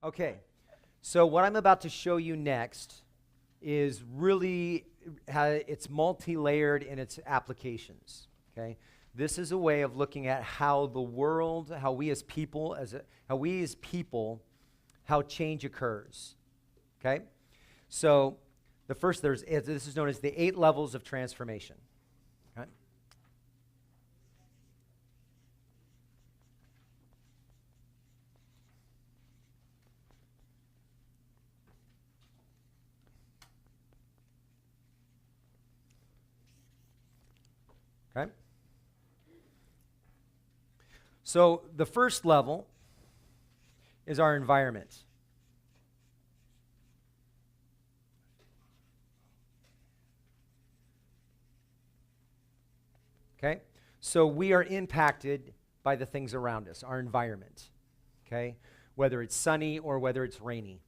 Okay, so what I'm about to show you next is really, it's multi-layered in its applications, okay? This is a way of looking at how the world, how we as people, how change occurs, okay? So the first, this is known as the 8 levels of transformation, okay? Okay? So the first level is our environment. Okay? So we are impacted by the things around us, our environment. Okay? Whether it's sunny or whether it's rainy,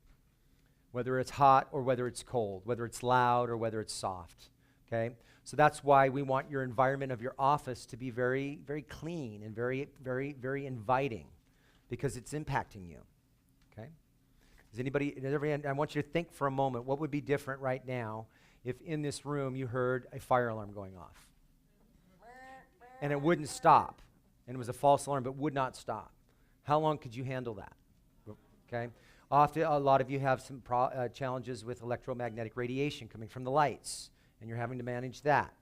whether it's hot or whether it's cold, whether it's loud or whether it's soft. Okay? So that's why we want your environment of your office to be very, very clean and very, very, very inviting, because it's impacting you. Okay? I want you to think for a moment, what would be different right now if in this room you heard a fire alarm going off? And it wouldn't stop. And it was a false alarm, but would not stop. How long could you handle that? Okay? Often, a lot of you have some challenges with electromagnetic radiation coming from the lights, and you're having to manage that.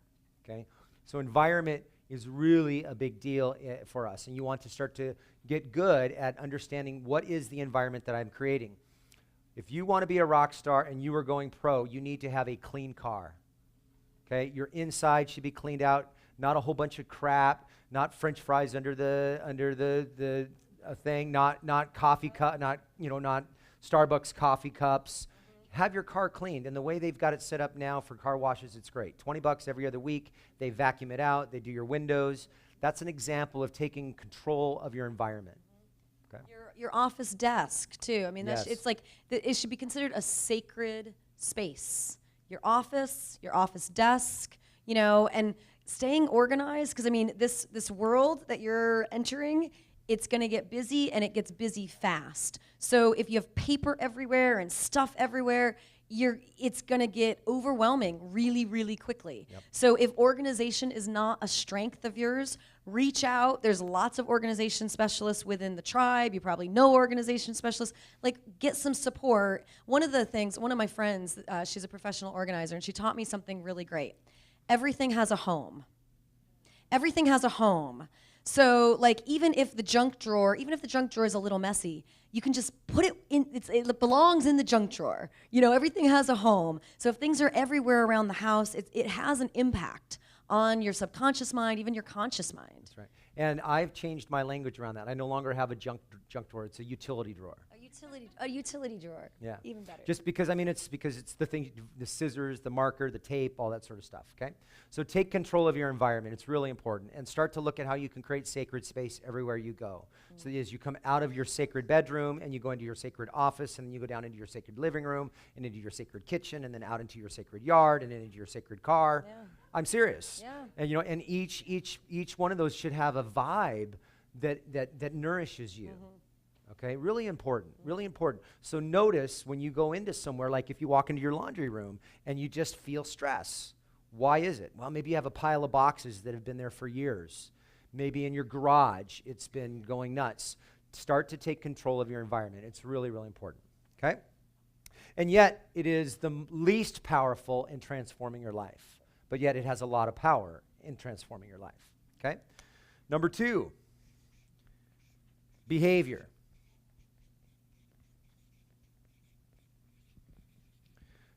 Okay? So environment is really a big deal for us, and you want to start to get good at understanding what is the environment that I'm creating. If you want to be a rock star and you are going pro, you need to have a clean car. Okay? Your inside should be cleaned out, not a whole bunch of crap, not French fries under the thing, not coffee cup, not Starbucks coffee cups. Have your car cleaned, and the way they've got it set up now for car washes, it's great. $20 every other week. They vacuum it out. They do your windows. That's an example of taking control of your environment. Okay. Your office desk too. I mean, Yes. it's like it should be considered a sacred space. Your office desk, and staying organized, because I mean, this world that you're entering, it's going to get busy, and it gets busy fast. So if you have paper everywhere and stuff everywhere, it's going to get overwhelming really, really quickly. Yep. So if organization is not a strength of yours, reach out. There's lots of organization specialists within the tribe. You probably know organization specialists. Like, get some support. One of my friends, she's a professional organizer, and she taught me something really great. Everything has a home. Everything has a home. So, like, even if the junk drawer is a little messy, you can just put it in, it belongs in the junk drawer. Everything has a home. So if things are everywhere around the house, it has an impact on your subconscious mind, even your conscious mind. That's right. And I've changed my language around that. I no longer have a junk drawer. It's a utility drawer. A utility drawer. Yeah. Even better. Just because, it's the thing, the scissors, the marker, the tape, all that sort of stuff, okay? So take control of your environment. It's really important. And start to look at how you can create sacred space everywhere you go. So as you come out of your sacred bedroom and you go into your sacred office, and then you go down into your sacred living room and into your sacred kitchen, and then out into your sacred yard and then into your sacred car. Yeah. I'm serious. Yeah. And each one of those should have a vibe that nourishes you. Mm-hmm. Okay, really important, really important. So notice when you go into somewhere, like if you walk into your laundry room and you just feel stress. Why is it? Well, maybe you have a pile of boxes that have been there for years. Maybe in your garage, it's been going nuts. Start to take control of your environment. It's really, really important, okay? And yet, it is the least powerful in transforming your life. But yet, it has a lot of power in transforming your life, okay? Number 2, behavior.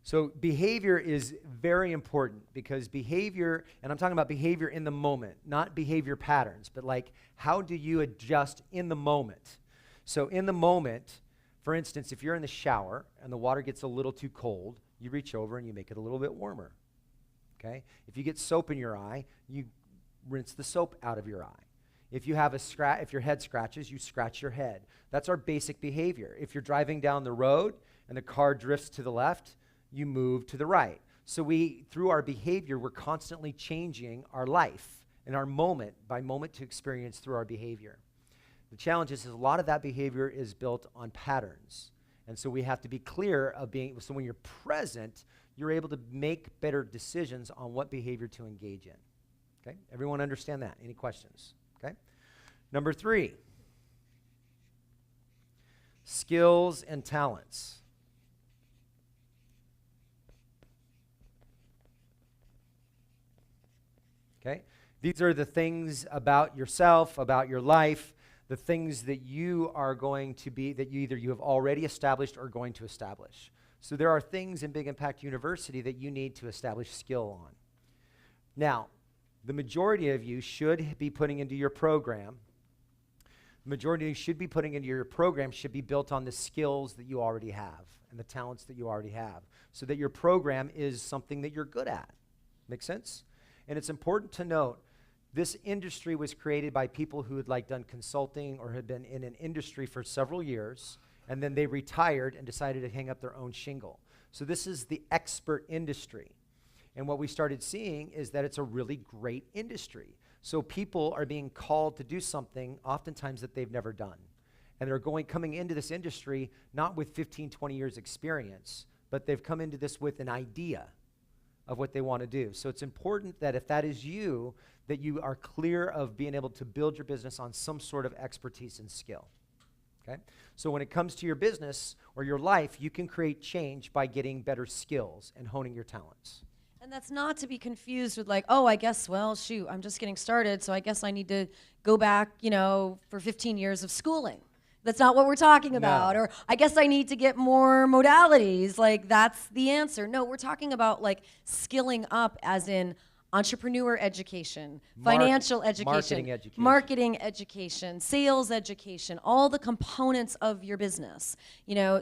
So behavior is very important, because behavior, and I'm talking about behavior in the moment, not behavior patterns, but like, how do you adjust in the moment? So in the moment, for instance, if you're in the shower and the water gets a little too cold, you reach over and you make it a little bit warmer, okay? If you get soap in your eye, you rinse the soap out of your eye. If you have if your head scratches, you scratch your head. That's our basic behavior. If you're driving down the road and the car drifts to the left, you move to the right. So through our behavior, we're constantly changing our life and our moment by moment to experience through our behavior. The challenge is a lot of that behavior is built on patterns. And so we have to be clear of being, so when you're present, you're able to make better decisions on what behavior to engage in. Okay? Everyone understand that? Any questions? Okay? Number 3, skills and talents. Okay? These are the things about yourself, about your life, the things that you are going to be, that you have already established or going to establish. So there are things in Big Impact University that you need to establish skill on. Now, the majority of you should be putting into your program, should be built on the skills that you already have and the talents that you already have, so that your program is something that you're good at. Make sense? And it's important to note, this industry was created by people who had done consulting or had been in an industry for several years, and then they retired and decided to hang up their own shingle. So this is the expert industry. And what we started seeing is that it's a really great industry. So people are being called to do something oftentimes that they've never done. And they're coming into this industry not with 15, 20 years experience, but they've come into this with an idea of what they want to do. So it's important that if that is you, that you are clear of being able to build your business on some sort of expertise and skill. Okay? So when it comes to your business or your life, you can create change by getting better skills and honing your talents. And that's not to be confused with oh, I guess, well, shoot, I'm just getting started, so I guess I need to go back, for 15 years of schooling. That's not what we're talking about. No. Or I guess I need to get more modalities. That's the answer. No, we're talking about skilling up as in entrepreneur education, financial education, marketing education, sales education, all the components of your business.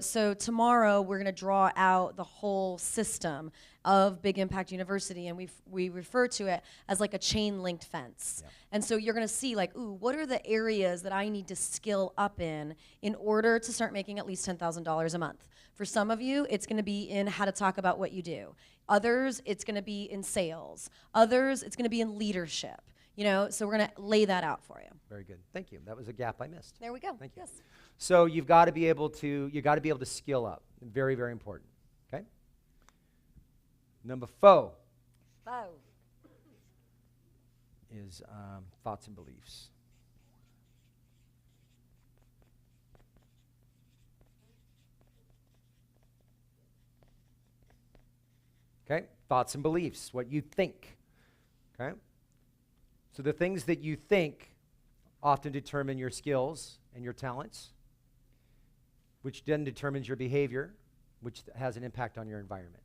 So tomorrow we're going to draw out the whole system of Big Impact University, and we refer to it as a chain-linked fence. Yep. And so you're going to see ooh, what are the areas that I need to skill up in order to start making at least $10,000 a month. For some of you, it's going to be in how to talk about what you do. Others, it's going to be in sales. Others, it's going to be in leadership. So we're going to lay that out for you. Very good. Thank you. That was a gap I missed. There we go. Thank you. Yes. So you've got to be able to skill up. Very, very important. Okay? Number 4 is thoughts and beliefs. Okay? Thoughts and beliefs, what you think. Okay? So the things that you think often determine your skills and your talents, which then determines your behavior, which has an impact on your environment.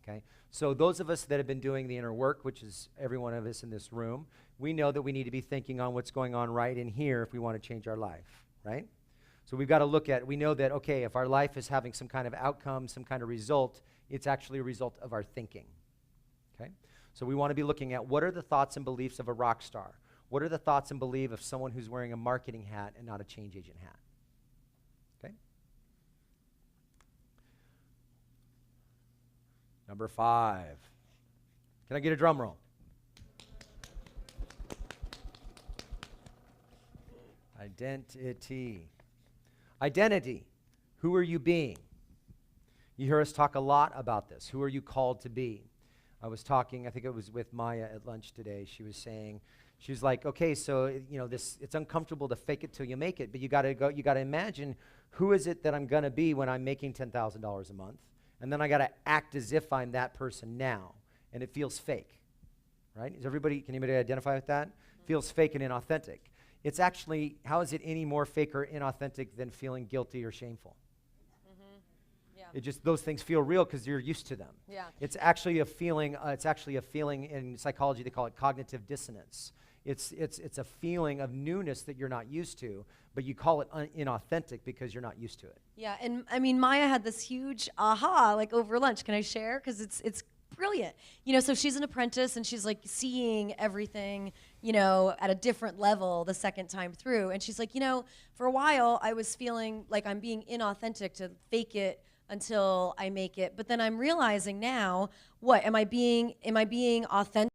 Okay? So those of us that have been doing the inner work, which is every one of us in this room, we know that we need to be thinking on what's going on right in here if we want to change our life, right? So we've got to look at, we know that, okay, if our life is having some kind of outcome, some kind of result, it's actually a result of our thinking, okay? So we want to be looking at what are the thoughts and beliefs of a rock star? What are the thoughts and beliefs of someone who's wearing a marketing hat and not a change agent hat? Okay? Number 5. Can I get a drum roll? Identity. Identity. Who are you being? You hear us talk a lot about this. Who are you called to be? I was talking, I think it was with Maya at lunch today. She was saying, she was like, okay, so it's uncomfortable to fake it till you make it, but you got to imagine who is it that I'm going to be when I'm making $10,000 a month, and then I got to act as if I'm that person now, and it feels fake, right? Can anybody identify with that? Feels fake and inauthentic. It's actually, how is it any more fake or inauthentic than feeling guilty or shameful? It just, those things feel real because you're used to them. Yeah. It's actually a feeling. In psychology they call it cognitive dissonance. It's a feeling of newness that you're not used to, but you call it inauthentic because you're not used to it. Yeah, and I mean Maya had this huge aha over lunch. Can I share? Because it's brilliant. So she's an apprentice and she's seeing everything, at a different level the second time through. And she's like, for a while I was feeling like I'm being inauthentic to fake it until I make it. But then I'm realizing now, am I being authentic